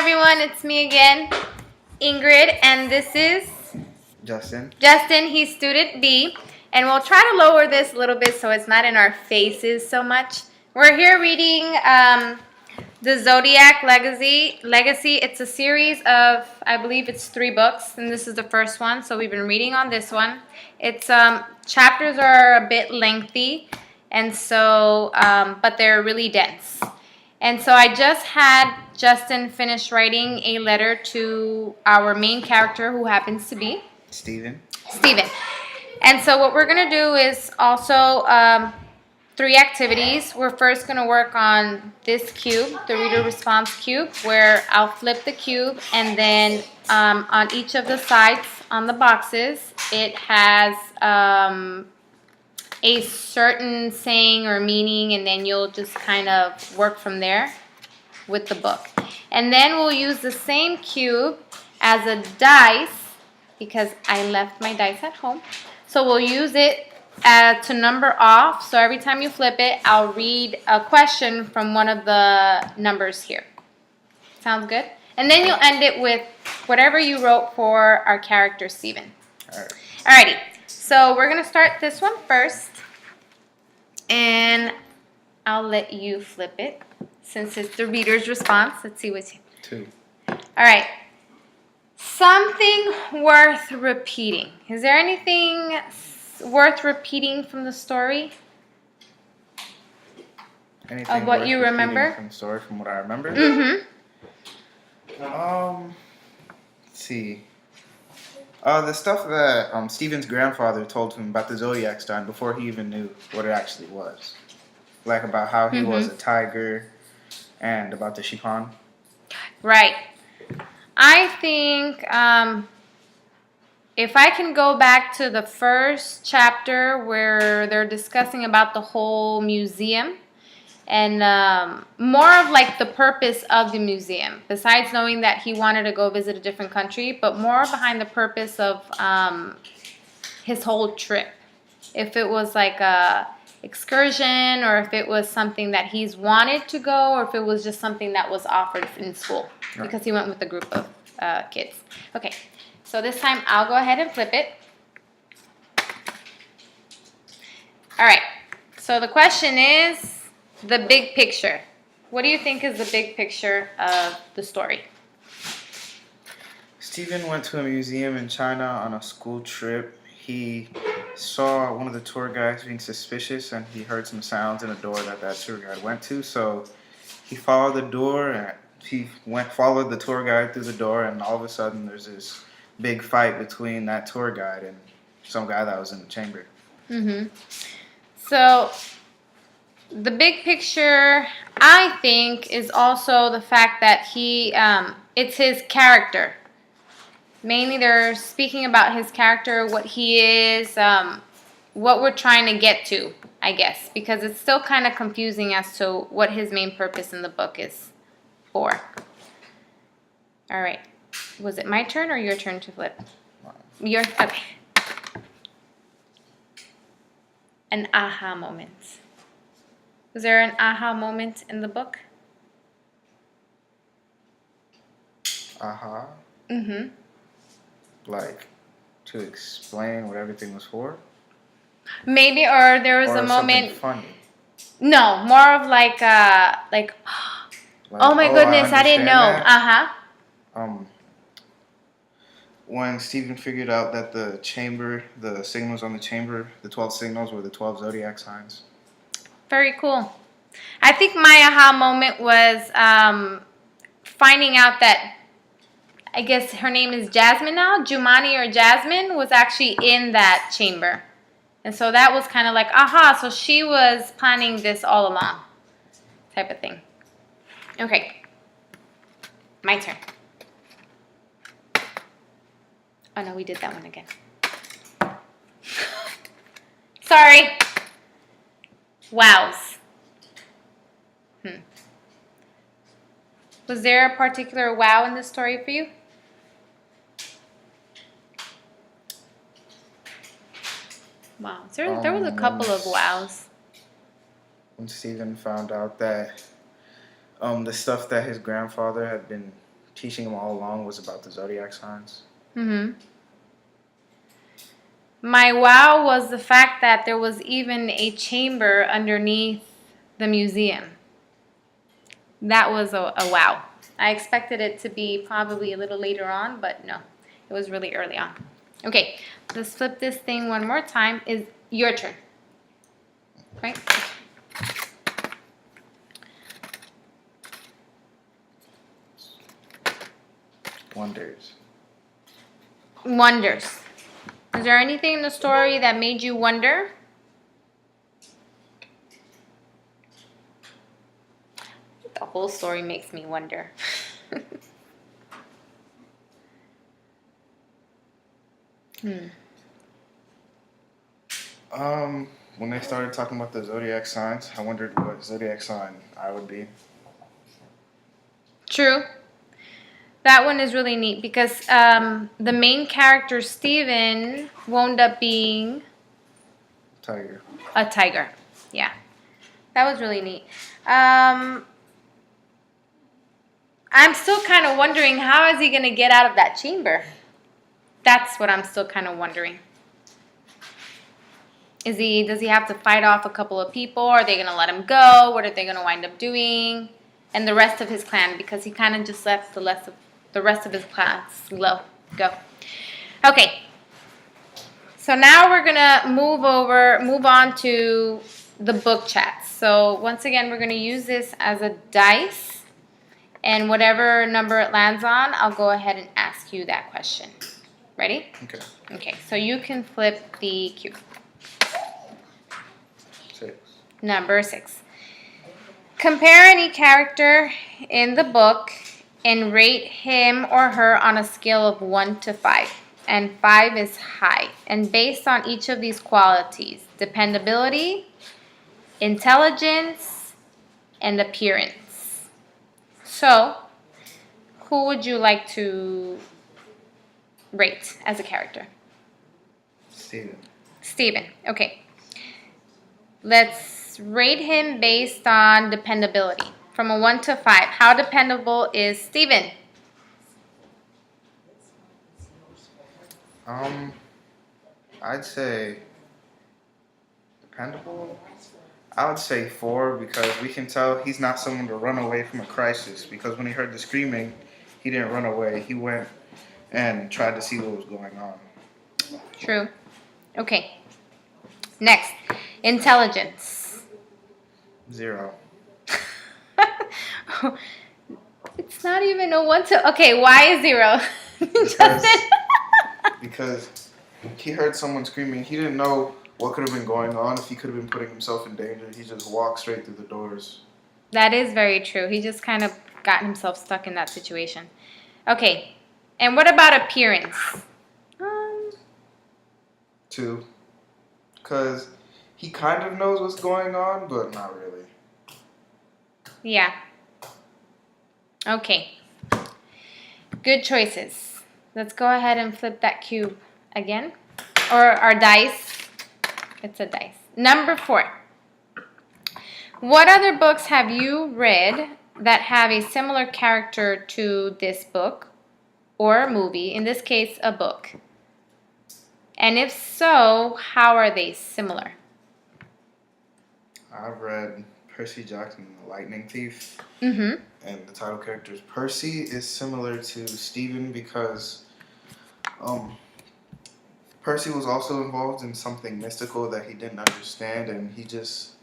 everyone, it's me again, Ingrid, and this is Justin. Justin. He's student B, and we'll try to lower this a little bit so it's not in our faces so much. We're here reading the Zodiac Legacy. It's a series of, I believe it's 3 books, and this is the first one, so we've been reading on this one. It's chapters are a bit lengthy, and so, but they're really dense. And so I just had Justin finish writing a letter to our main character, who happens to be Steven. Steven. And so what we're going to do is also 3 activities. We're first going to work on this cube, the reader response cube, where I'll flip the cube, and then on each of the sides on the boxes, it has a certain saying or meaning, and then you'll just kind of work from there with the book. And then we'll use the same cube as a dice, because I left my dice at home. So we'll use it to number off. So every time you flip it, I'll read a question from one of the numbers here. Sounds good? And then you'll end it with whatever you wrote for our character, Steven. Alright. Alrighty. So we're going to start this one first. And I'll let you flip it since it's the reader's response. Let's see what's here. 2. Alright. Something worth repeating. Is there anything worth repeating from the story? Anything Of what worth you repeating remember? From the story, from what I remember? Mm-hmm. Let's see. The stuff that Steven's grandfather told him about the Zodiac sign before he even knew what it actually was. Like about how he was a tiger and about the Shipan. Right. I think if I can go back to the first chapter where they're discussing about the whole museum and more of like the purpose of the museum, besides knowing that he wanted to go visit a different country, but more behind the purpose of his whole trip. If it was like a excursion, or if it was something that he's wanted to go, or if it was just something that was offered in school, because he went with a group of kids. Okay, so this time I'll go ahead and flip it. All right, so the question is the big picture. What do you think is the big picture of the story? Steven went to a museum in China on a school trip. He saw one of the tour guides being suspicious, and he heard some sounds in a door that tour guide went to. So he followed the door, and he followed the tour guide through the door, and all of a sudden there's this big fight between that tour guide and some guy that was in the chamber. Mm-hmm. So the big picture, I think, is also the fact that it's his character. Mainly they're speaking about his character, what he is, what we're trying to get to, I guess, because it's still kind of confusing as to what his main purpose in the book is for. All right. Was it my turn or your turn to flip? Your, okay. An aha moment. Was there an aha moment in the book? Aha. Mm-hmm. Like, to explain what everything was for? Maybe, or there was Or a moment. funny. No, more of like Like, oh my goodness, I didn't know. that. Uh-huh. When Steven figured out that the signals on the chamber, the 12 signals were the 12 zodiac signs. Very cool. I think my aha moment was finding out that, I guess her name is Jasmine now, Jumani or Jasmine, was actually in that chamber. And so that was kind of like, aha, so she was planning this all along, type of thing. Okay, my turn. Oh no, we did that one again. Sorry. Wows. Was there a particular wow in this story for you? Wow. There was a couple of wows. When Steven found out that the stuff that his grandfather had been teaching him all along was about the zodiac signs. Mm-hmm. My wow was the fact that there was even a chamber underneath the museum. That was a wow. I expected it to be probably a little later on, but no, it was really early on. Okay, let's flip this thing one more time. Is your turn, right? Wonders. Wonders. Is there anything in the story that made you wonder? The whole story makes me wonder. When they started talking about the zodiac signs, I wondered what zodiac sign I would be. True. That one is really neat because the main character, Steven, wound up being Tiger. a tiger. Yeah. That was really neat. I'm still kind of wondering, how is he going to get out of that chamber? That's what I'm still kind of wondering. Does he have to fight off a couple of people? Are they going to let him go? What are they going to wind up doing? And the rest of his clan, because he kind of just lets the rest of his class go. Okay. So now we're going to move on to the book chats. So once again, we're going to use this as a dice. And whatever number it lands on, I'll go ahead and ask you that question. Ready? Okay. Okay, so you can flip the cube. 6. Number 6. Compare any character in the book and rate him or her on a scale of 1 to 5. And 5 is high. And based on each of these qualities, dependability, intelligence, and appearance. So, who would you like to rate as a character? Steven. Okay. Let's rate him based on dependability. From a 1 to 5. How dependable is Steven? I'd say dependable. I would say 4 because we can tell he's not someone to run away from a crisis. Because when he heard the screaming, he didn't run away. He went and tried to see what was going on. True. Okay. Next, intelligence. 0. It's not even a 1 to... Okay, why is 0? Because he heard someone screaming. He didn't know what could have been going on, if he could have been putting himself in danger. He just walked straight through the doors. That is very true. He just kind of got himself stuck in that situation. Okay. And what about appearance? 2. Because he kind of knows what's going on, but not really. Yeah. Okay. Good choices. Let's go ahead and flip that cube again. Or our dice. It's a dice. Number 4. What other books have you read that have a similar character to this book or movie? In this case, a book. And if so, how are they similar? I've read Percy Jackson and the Lightning Thief. Mm-hmm. And the title character is Percy is similar to Stephen because Percy was also involved in something mystical that he didn't understand, and he just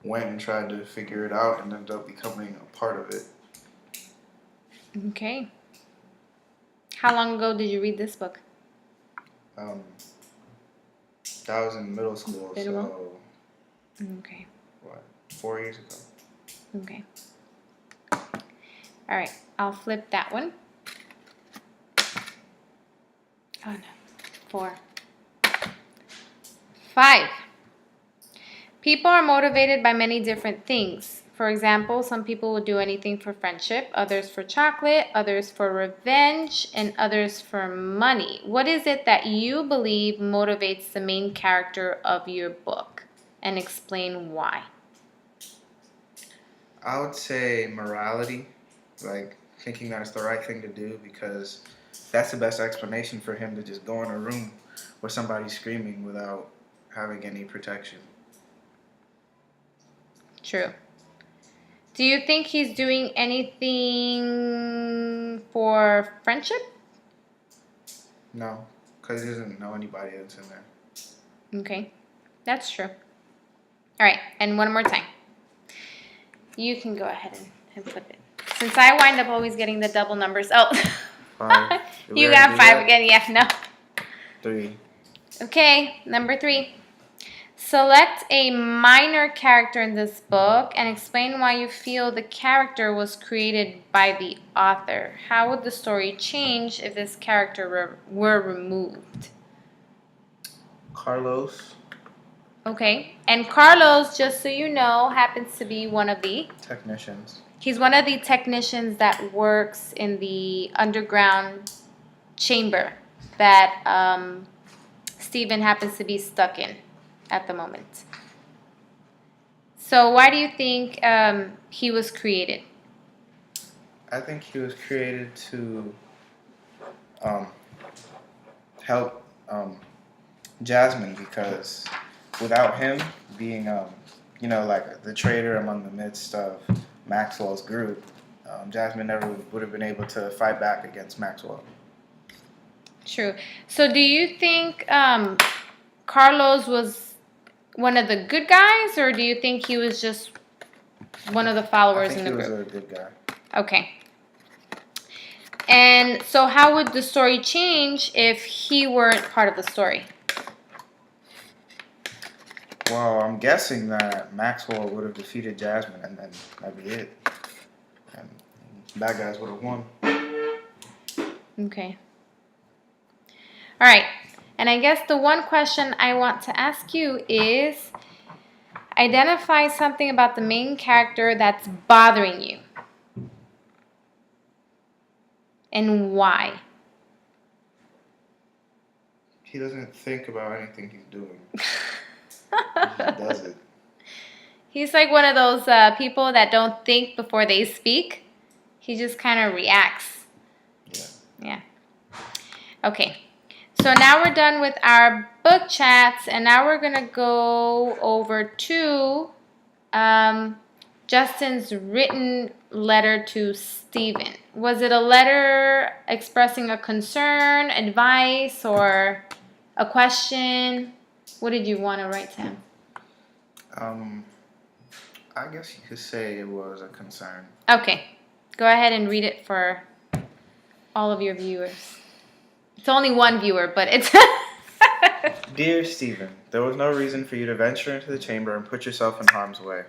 went and tried to figure it out and ended up becoming a part of it. Okay. How long ago did you read this book? That was in middle school, Middle? so Okay. 4 years ago. Okay. All right. I'll flip that one. Oh, no. 4. 5. People are motivated by many different things. For example, some people will do anything for friendship, others for chocolate, others for revenge, and others for money. What is it that you believe motivates the main character of your book? And explain why. I would say morality. Like, thinking that it's the right thing to do because that's the best explanation for him to just go in a room where somebody's screaming without having any protection. True. Do you think he's doing anything for friendship? No, because he doesn't know anybody that's in there. Okay, that's true. All right, and one more time. You can go ahead and flip it. Since I wind up always getting the double numbers. Oh, 5. Did we you already got do 5 that? again. Yeah, no. 3. Okay, number 3. Select a minor character in this book and explain why you feel the character was created by the author. How would the story change if this character were removed? Carlos. Okay, and Carlos, just so you know, happens to be one of the... Technicians. He's one of the technicians that works in the underground chamber that Stephen happens to be stuck in at the moment. So why do you think he was created? I think he was created to help Jasmine because without him being, like the traitor among the midst of Maxwell's group, Jasmine never would have been able to fight back against Maxwell. True. So do you think Carlos was one of the good guys, or do you think he was just one of the followers in the group? I think he was a good guy. Okay. And so how would the story change if he weren't part of the story? Well, I'm guessing that Maxwell would have defeated Jasmine, and then that'd be it. And bad guys would have won. Okay. All right. And I guess the one question I want to ask you is identify something about the main character that's bothering you. And why? He doesn't think about anything he's doing. He does it. He's like one of those people that don't think before they speak. He just kind of reacts. Yeah. Okay. So now we're done with our book chats, and now we're going to go over to Justin's written letter to Stephen. Was it a letter expressing a concern, advice, or a question? What did you want to write to him? I guess you could say it was a concern. Okay. Go ahead and read it for all of your viewers. It's only one viewer, but it's... Dear Stephen, there was no reason for you to venture into the chamber and put yourself in harm's way.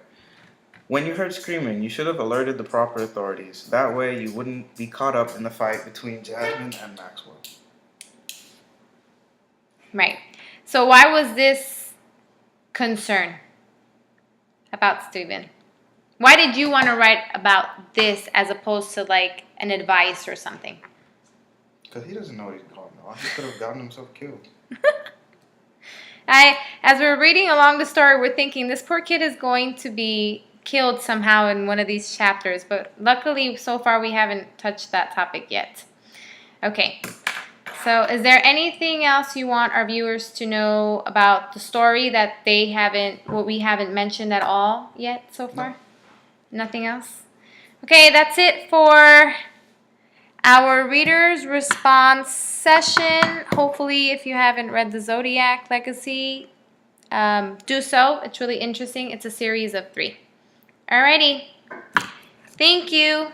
When you heard screaming, you should have alerted the proper authorities. That way you wouldn't be caught up in the fight between Jasmine and Maxwell. Right. So why was this concern about Stephen? Why did you want to write about this as opposed to like an advice or something? Because he doesn't know what he's going on. He could have gotten himself killed. As we're reading along the story, we're thinking this poor kid is going to be killed somehow in one of these chapters. But luckily, so far, we haven't touched that topic yet. Okay. So is there anything else you want our viewers to know about the story that we haven't mentioned at all yet so far? No. Nothing else? Okay, that's it for our reader's response session. Hopefully, if you haven't read the Zodiac Legacy, do so. It's really interesting. It's a series of 3. Alrighty. Thank you.